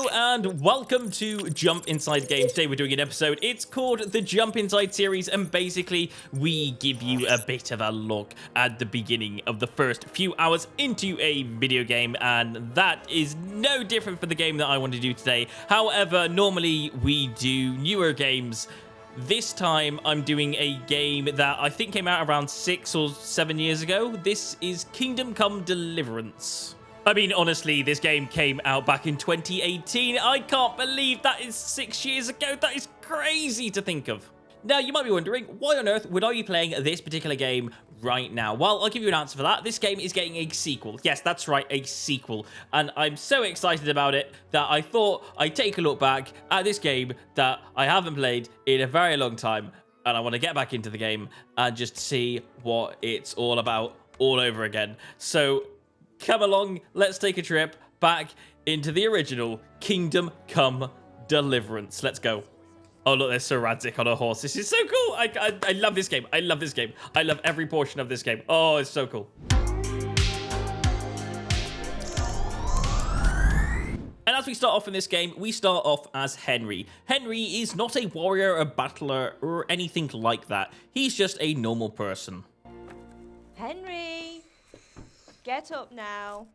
Hello and welcome to Jump Inside Games. Today we're doing an episode. It's called the Jump Inside series, and basically we give you a bit of a look at the beginning of the first few hours into a video game, and that is no different for the game that I want to do today. However, normally we do newer games. This time I'm doing a game that I think came out around 6 or 7 years ago. This is Kingdom Come Deliverance. I mean, honestly, this game came out back in 2018. I can't believe that is 6 years ago. That is crazy to think of. Now, you might be wondering, why on earth would I be playing this particular game right now? Well, I'll give you an answer for that. This game is getting a sequel. Yes, that's right, a sequel. And I'm so excited about it that I thought I'd take a look back at this game that I haven't played in a very long time. And I want to get back into the game and just see what it's all about all over again. So come along, let's take a trip back into the original Kingdom Come Deliverance. Let's go. Oh, look, there's Sir Radzik on a horse. This is so cool. I love this game. I love this game. I love every portion of this game. Oh, it's so cool. And as we start off in this game, we start off as Henry. Henry is not a warrior, a battler, or anything like that. He's just a normal person. Henry, get up now.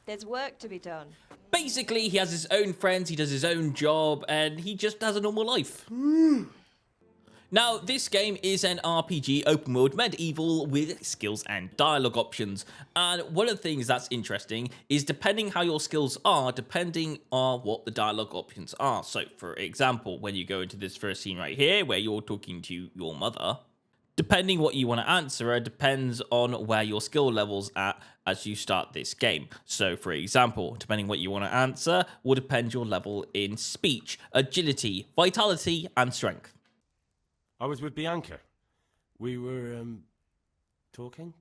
There's work to be done. Basically, he has his own friends, he does his own job, and he just has a normal life. Now, this game is an RPG open world medieval with skills and dialogue options. And one of the things that's interesting is depending how your skills are, depending on what the dialogue options are. So, for example, when you go into this first scene right here, where you're talking to your mother, depending what you want to answer her depends on where your skill level's at as you start this game. So, for example, depending what you want to answer will depend your level in speech, agility, vitality, and strength. I was with Bianca. We were, talking?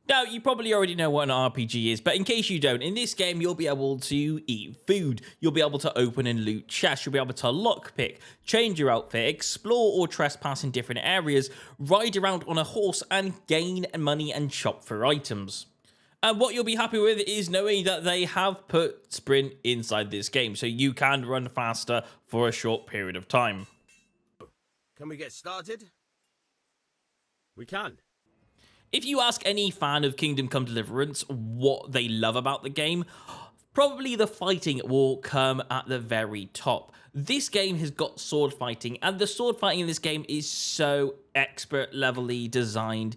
Now, you probably already know what an RPG is, but in case you don't, in this game, you'll be able to eat food. You'll be able to open and loot chests. You'll be able to lockpick, change your outfit, explore or trespass in different areas, ride around on a horse, and gain money and shop for items. And what you'll be happy with is knowing that they have put sprint inside this game, so you can run faster for a short period of time. Can we get started? We can. If you ask any fan of Kingdom Come Deliverance what they love about the game, probably the fighting will come at the very top. This game has got sword fighting, and the sword fighting in this game is so expert levelly designed.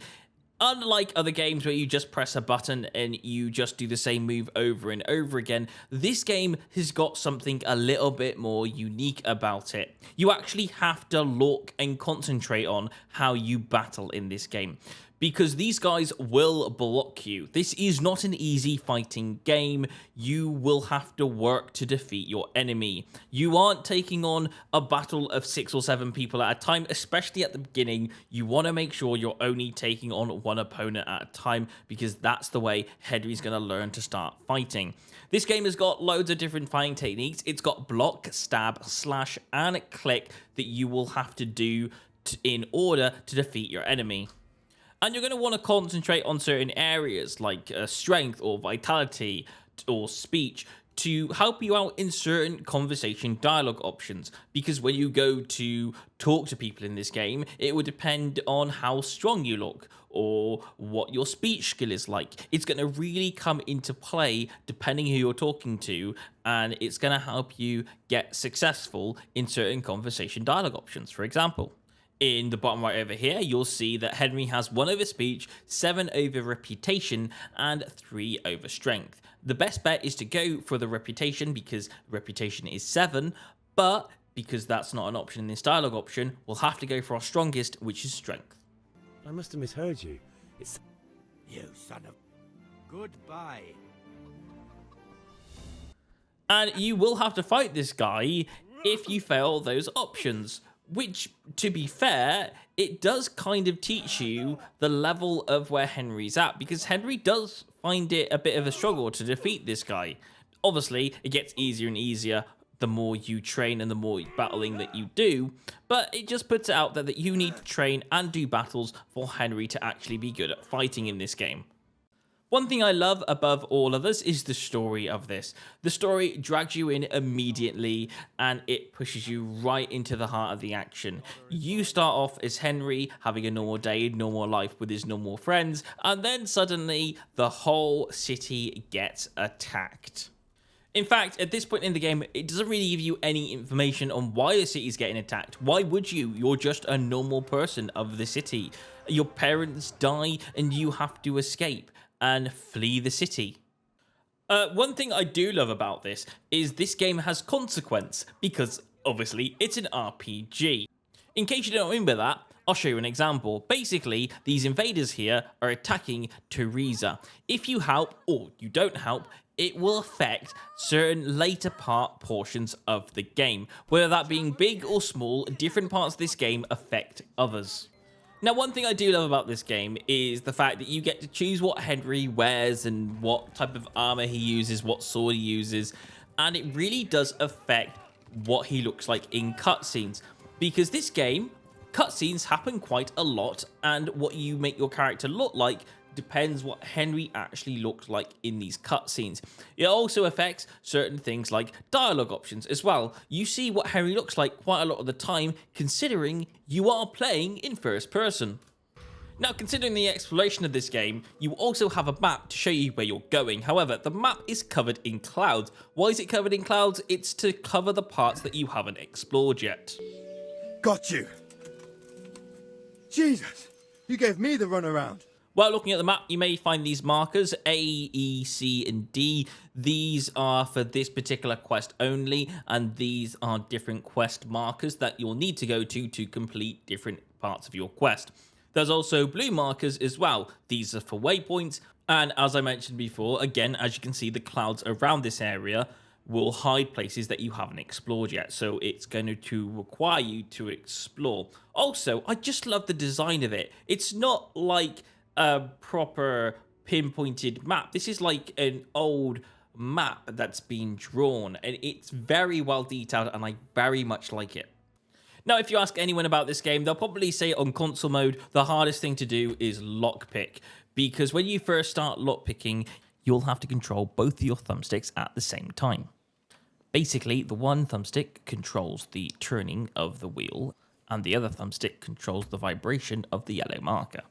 Unlike other games where you just press a button and you just do the same move over and over again, this game has got something a little bit more unique about it. You actually have to look and concentrate on how you battle in this game, because these guys will block you. This is not an easy fighting game. You will have to work to defeat your enemy. You aren't taking on a battle of 6 or 7 people at a time, especially at the beginning. You want to make sure you're only taking on one opponent at a time, because that's the way Henry's going to learn to start fighting. This game has got loads of different fighting techniques. It's got block, stab, slash, and click that you will have to do in order to defeat your enemy. And you're going to want to concentrate on certain areas like strength or vitality or speech to help you out in certain conversation dialogue options. Because when you go to talk to people in this game, it would depend on how strong you look or what your speech skill is like. It's going to really come into play depending who you're talking to, and it's going to help you get successful in certain conversation dialogue options. For example, in the bottom right over here, you'll see that Henry has 1 over speech, 7 over reputation, and 3 over strength. The best bet is to go for the reputation because reputation is 7, but because that's not an option in this dialogue option, we'll have to go for our strongest, which is strength. I must have misheard you. It's... You son of... Goodbye. And you will have to fight this guy if you fail those options. Which, to be fair, it does kind of teach you the level of where Henry's at, because Henry does find it a bit of a struggle to defeat this guy. Obviously, it gets easier and easier the more you train and the more battling that you do, but it just puts it out there that you need to train and do battles for Henry to actually be good at fighting in this game. One thing I love above all others is the story of this. The story drags you in immediately and it pushes you right into the heart of the action. You start off as Henry, having a normal day, normal life with his normal friends, and then suddenly the whole city gets attacked. In fact, at this point in the game, it doesn't really give you any information on why the city is getting attacked. Why would you? You're just a normal person of the city. Your parents die and you have to escape and flee the city. One thing I do love about this game has consequence, because obviously it's an RPG. In case you don't remember that, I'll show you an example. Basically, these invaders here are attacking Teresa. If you help or you don't help, it will affect certain later part portions of the game. Whether that being big or small, different parts of this game affect others. Now, one thing I do love about this game is the fact that you get to choose what Henry wears and what type of armor he uses, what sword he uses, and it really does affect what he looks like in cutscenes. Because this game, cutscenes happen quite a lot, and what you make your character look like depends what Henry actually looks like in these cutscenes. It also affects certain things like dialogue options as well. You see what Henry looks like quite a lot of the time, considering you are playing in first person. Now, considering the exploration of this game, you also have a map to show you where you're going. However, the map is covered in clouds. Why is it covered in clouds? It's to cover the parts that you haven't explored yet. Got you. Jesus, you gave me the runaround. While looking at the map, you may find these markers, A, E, C, and D. These are for this particular quest only, and these are different quest markers that you'll need to go to complete different parts of your quest. There's also blue markers as well. These are for waypoints, and as I mentioned before, again, as you can see, the clouds around this area will hide places that you haven't explored yet, so it's going to require you to explore. Also, I just love the design of it. It's not like a proper pinpointed map. This is like an old map that's been drawn, and it's very well detailed, and I very much like it. Now, if you ask anyone about this game, they'll probably say on console mode, the hardest thing to do is lockpick, because when you first start lockpicking, you'll have to control both of your thumbsticks at the same time. Basically, the one thumbstick controls the turning of the wheel, and the other thumbstick controls the vibration of the yellow marker.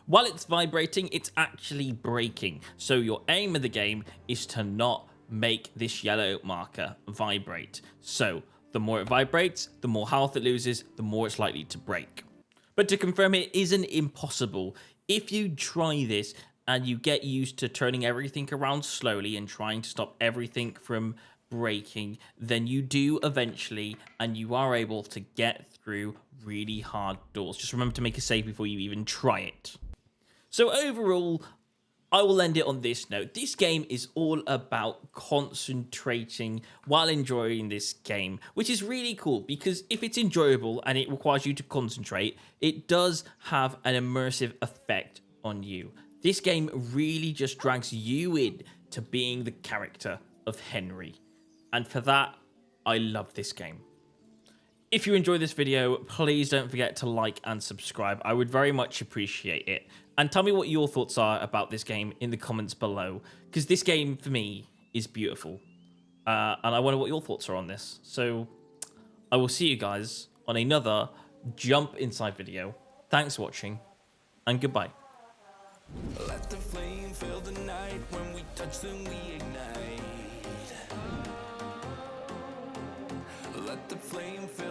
While it's vibrating, it's actually braking, so your aim of the game is to not make this yellow marker vibrate. So, the more it vibrates, the more health it loses, the more it's likely to break. But to confirm, it isn't impossible. If you try this and you get used to turning everything around slowly and trying to stop everything from breaking, then you do eventually, and you are able to get through really hard doors. Just remember to make a save before you even try it. So overall, I will end it on this note. This game is all about concentrating while enjoying this game, which is really cool, because if it's enjoyable and it requires you to concentrate, it does have an immersive effect on you. This game really just drags you in to being the character of Henry. And for that, I love this game. If you enjoyed this video, please don't forget to like and subscribe. I would very much appreciate it. And tell me what your thoughts are about this game in the comments below, because this game, for me, is beautiful. And I wonder what your thoughts are on this. So, I will see you guys on another Jump Inside video. Thanks for watching, and goodbye. Let the flame fill the night. When we touch, then we ignite. Let the flame fill